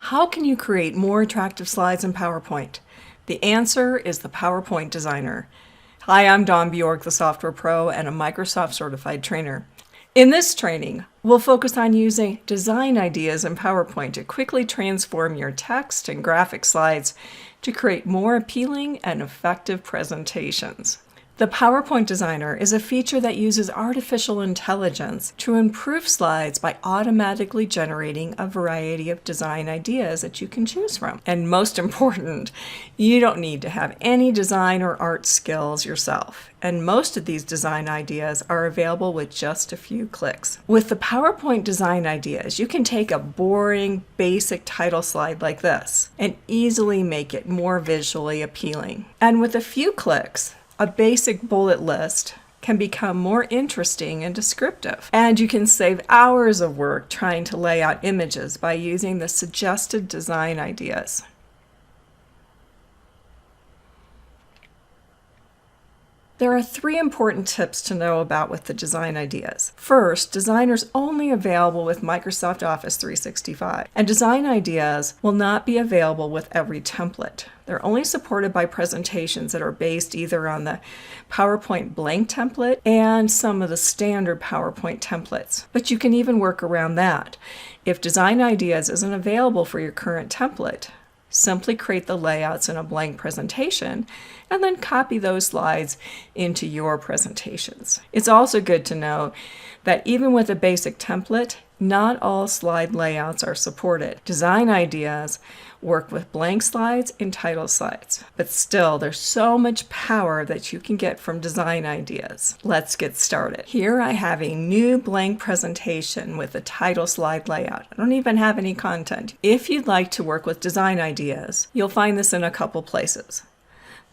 How can you create more attractive slides in PowerPoint? The answer is the PowerPoint Designer. Hi, I'm Dawn Bjork, the Software Pro and a Microsoft Certified Trainer. In this training, we'll focus on using design ideas in PowerPoint to quickly transform your text and graphic slides to create more appealing and effective presentations. The PowerPoint Designer is a feature that uses artificial intelligence to improve slides by automatically generating a variety of design ideas that you can choose from. And most important, you don't need to have any design or art skills yourself. And most of these design ideas are available with just a few clicks. With the PowerPoint design ideas, you can take a boring, basic title slide like this and easily make it more visually appealing. And with a few clicks, a basic bullet list can become more interesting and descriptive. And you can save hours of work trying to lay out images by using the suggested design ideas. There are 3 important tips to know about with the design ideas. First, designers only available with Microsoft Office 365, and design ideas will not be available with every template. They're only supported by presentations that are based either on the PowerPoint blank template and some of the standard PowerPoint templates. But you can even work around that. If design ideas isn't available for your current template, simply create the layouts in a blank presentation and then copy those slides into your presentations. It's also good to know that even with a basic template, not all slide layouts are supported. Design ideas work with blank slides and title slides, but still there's so much power that you can get from design ideas. Let's get started. Here I have a new blank presentation with a title slide layout. I don't even have any content. If you'd like to work with design ideas, you'll find this in a couple places: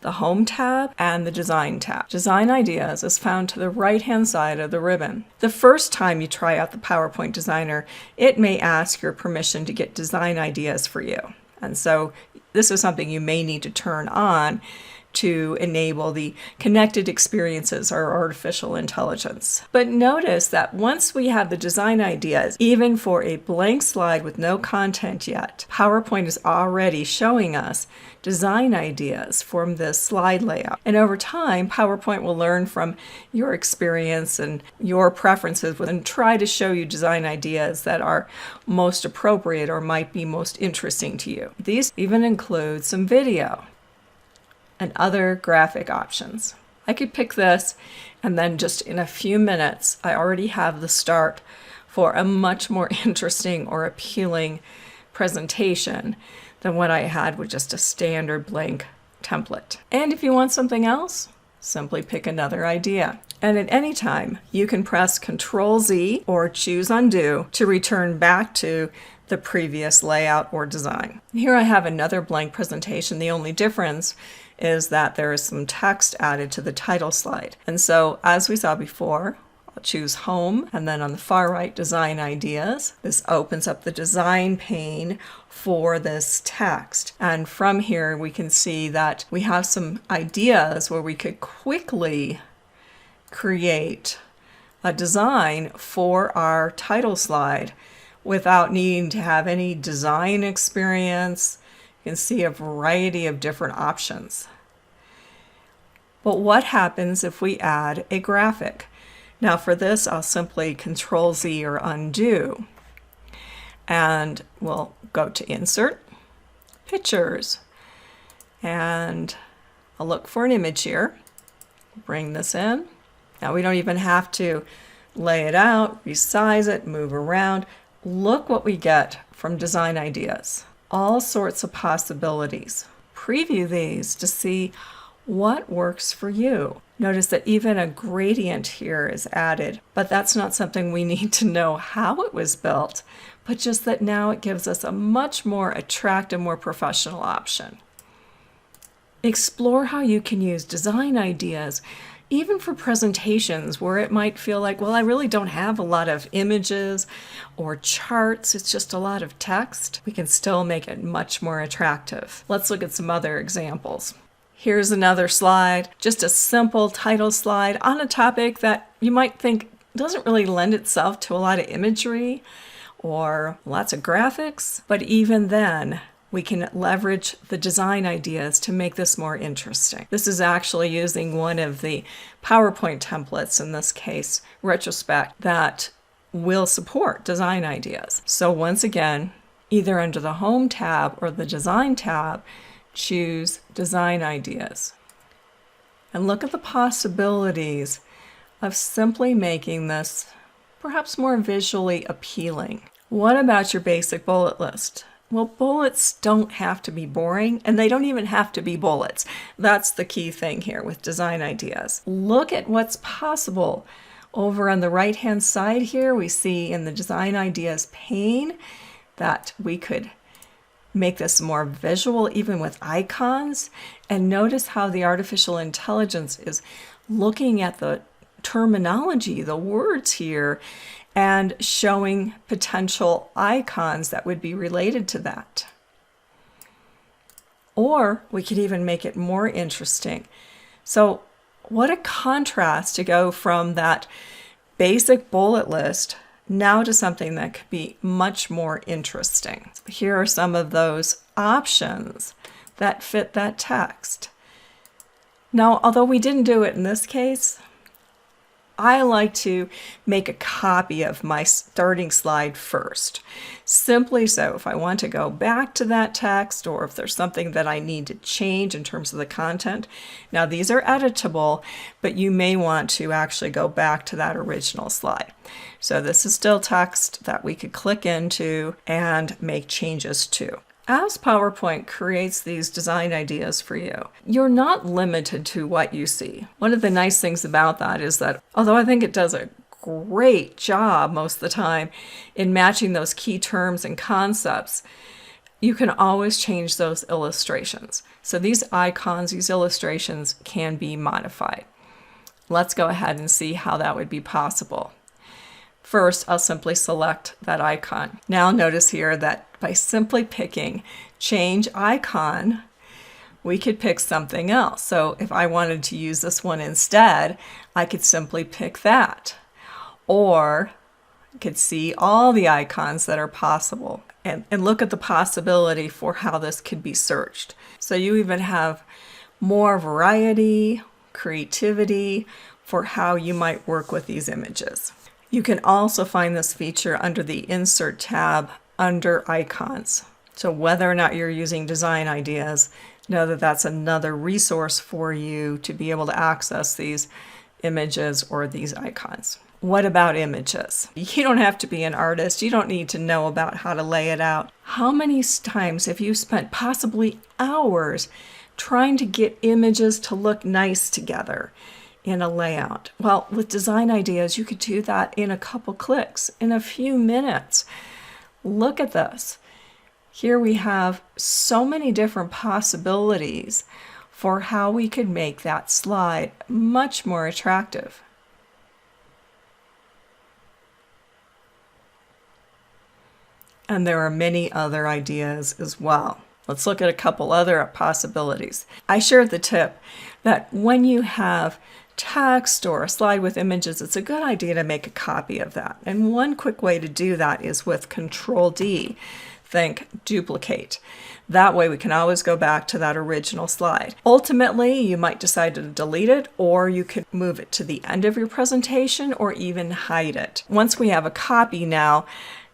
the Home tab and the Design tab. Design Ideas is found to the right-hand side of the ribbon. The first time you try out the PowerPoint Designer, it may ask your permission to get design ideas for you. And so this is something you may need to turn on to enable the connected experiences or artificial intelligence. But notice that once we have the design ideas, even for a blank slide with no content yet, PowerPoint is already showing us design ideas from this slide layout. And over time, PowerPoint will learn from your experience and your preferences and try to show you design ideas that are most appropriate or might be most interesting to you. These even include some video and other graphic options. I could pick this, and then just in a few minutes, I already have the start for a much more interesting or appealing presentation than what I had with just a standard blank template. And if you want something else, simply pick another idea. And at any time, you can press Ctrl-Z or choose Undo to return back to the previous layout or design. Here I have another blank presentation. The only difference is that there is some text added to the title slide. And so, as we saw before, I'll choose Home, and then on the far right, Design Ideas. This opens up the design pane for this text. And from here, we can see that we have some ideas where we could quickly create a design for our title slide without needing to have any design experience. You can see a variety of different options. But what happens if we add a graphic? Now for this, I'll simply Ctrl-Z or Undo. And we'll go to Insert, Pictures, and I'll look for an image here. Bring this in. Now we don't even have to lay it out, resize it, move around. Look what we get from design ideas. All sorts of possibilities. Preview these to see what works for you. Notice that even a gradient here is added, but that's not something we need to know how it was built, but just that now it gives us a much more attractive, more professional option. Explore how you can use design ideas even for presentations where it might feel like, well, I really don't have a lot of images or charts, it's just a lot of text. We can still make it much more attractive. Let's look at some other examples. Here's another slide, just a simple title slide on a topic that you might think doesn't really lend itself to a lot of imagery or lots of graphics. But even then, we can leverage the design ideas to make this more interesting. This is actually using one of the PowerPoint templates, in this case, Retrospect, that will support design ideas. So once again, either under the Home tab or the Design tab, choose Design Ideas. And look at the possibilities of simply making this perhaps more visually appealing. What about your basic bullet list? Well, bullets don't have to be boring, and they don't even have to be bullets. That's the key thing here with design ideas. Look at what's possible. Over on the right-hand side here, we see in the Design Ideas pane that we could make this more visual, even with icons. And notice how the artificial intelligence is looking at the terminology, the words here, and showing potential icons that would be related to that. Or we could even make it more interesting. So what a contrast to go from that basic bullet list now to something that could be much more interesting. Here are some of those options that fit that text. Now, although we didn't do it in this case, I like to make a copy of my starting slide first. Simply so, if I want to go back to that text, or if there's something that I need to change in terms of the content. Now these are editable, but you may want to actually go back to that original slide. So this is still text that we could click into and make changes to. As PowerPoint creates these design ideas for you, you're not limited to what you see. One of the nice things about that is that, although I think it does a great job most of the time in matching those key terms and concepts, you can always change those illustrations. So these icons, these illustrations can be modified. Let's go ahead and see how that would be possible. First, I'll simply select that icon. Now notice here that by simply picking Change Icon, we could pick something else. So if I wanted to use this one instead, I could simply pick that. Or I could see all the icons that are possible and look at the possibility for how this could be searched. So you even have more variety, creativity for how you might work with these images. You can also find this feature under the Insert tab under Icons. So whether or not you're using design ideas, know that that's another resource for you to be able to access these images or these icons. What about images? You don't have to be an artist. You don't need to know about how to lay it out. How many times have you spent possibly hours trying to get images to look nice together in a layout? Well, with design ideas, you could do that in a couple clicks, in a few minutes. Look at this. Here we have so many different possibilities for how we could make that slide much more attractive. And there are many other ideas as well. Let's look at a couple other possibilities. I shared the tip that when you have text or a slide with images, it's a good idea to make a copy of that. And one quick way to do that is with Control-D. Think duplicate. That way we can always go back to that original slide. Ultimately, you might decide to delete it, or you could move it to the end of your presentation or even hide it. Once we have a copy now,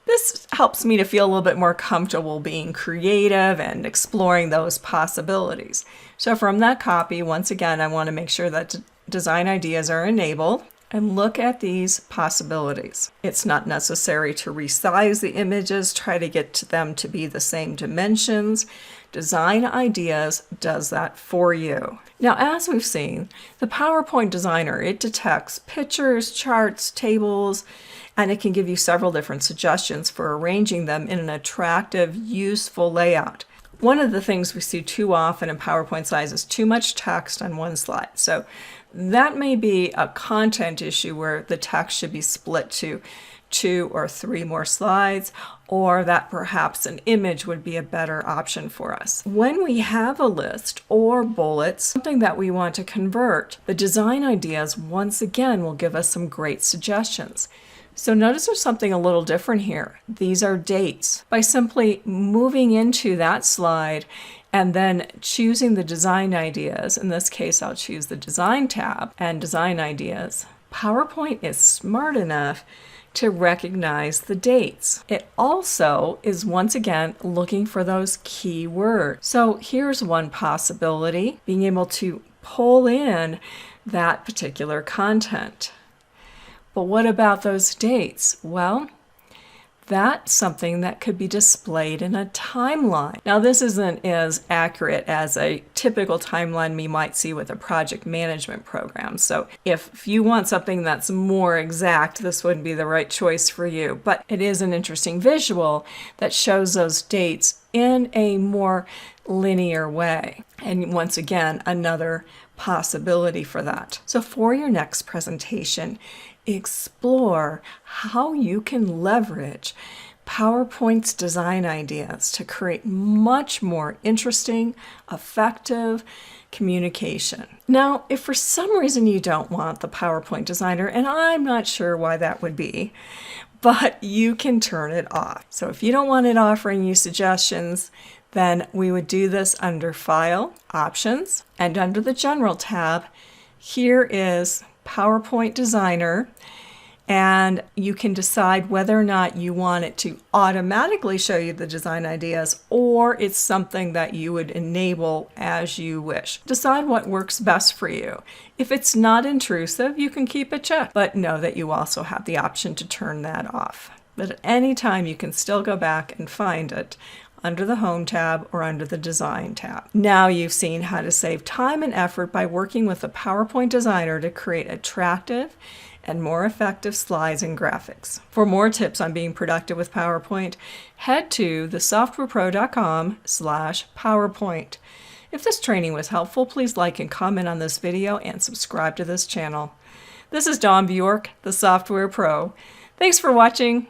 this helps me to feel a little bit more comfortable being creative and exploring those possibilities. So from that copy, once again, I want to make sure that design ideas are enabled and look at these possibilities. It's not necessary to resize the images, try to get them to be the same dimensions. Design Ideas does that for you. Now, as we've seen, the PowerPoint Designer, it detects pictures, charts, tables, and it can give you several different suggestions for arranging them in an attractive, useful layout. One of the things we see too often in PowerPoint slides is too much text on one slide. So that may be a content issue where the text should be split to 2 or 3 more slides, or that perhaps an image would be a better option for us. When we have a list or bullets, something that we want to convert, the design ideas once again will give us some great suggestions. So notice there's something a little different here. These are dates. By simply moving into that slide and then choosing the design ideas, in this case I'll choose the design tab and design ideas, PowerPoint is smart enough to recognize the dates. It also is once again looking for those key words. So here's one possibility, being able to pull in that particular content. But what about those dates? Well, that's something that could be displayed in a timeline. Now, this isn't as accurate as a typical timeline we might see with a project management program. So if you want something that's more exact, this wouldn't be the right choice for you. But it is an interesting visual that shows those dates in a more linear way. And once again, another possibility for that. So for your next presentation, explore how you can leverage PowerPoint's design ideas to create much more interesting, effective communication. Now, if for some reason you don't want the PowerPoint designer, and I'm not sure why that would be, but you can turn it off. So if you don't want it offering you suggestions, then we would do this under File, Options, and under the General tab, here is PowerPoint Designer, and you can decide whether or not you want it to automatically show you the design ideas or it's something that you would enable as you wish. Decide what works best for you. If it's not intrusive, you can keep it checked, but know that you also have the option to turn that off. But at any time you can still go back and find it under the Home tab or under the Design tab. Now you've seen how to save time and effort by working with a PowerPoint designer to create attractive and more effective slides and graphics. For more tips on being productive with PowerPoint, head to thesoftwarepro.com/PowerPoint. If this training was helpful, please like and comment on this video and subscribe to this channel. This is Dawn Bjork, the Software Pro. Thanks for watching.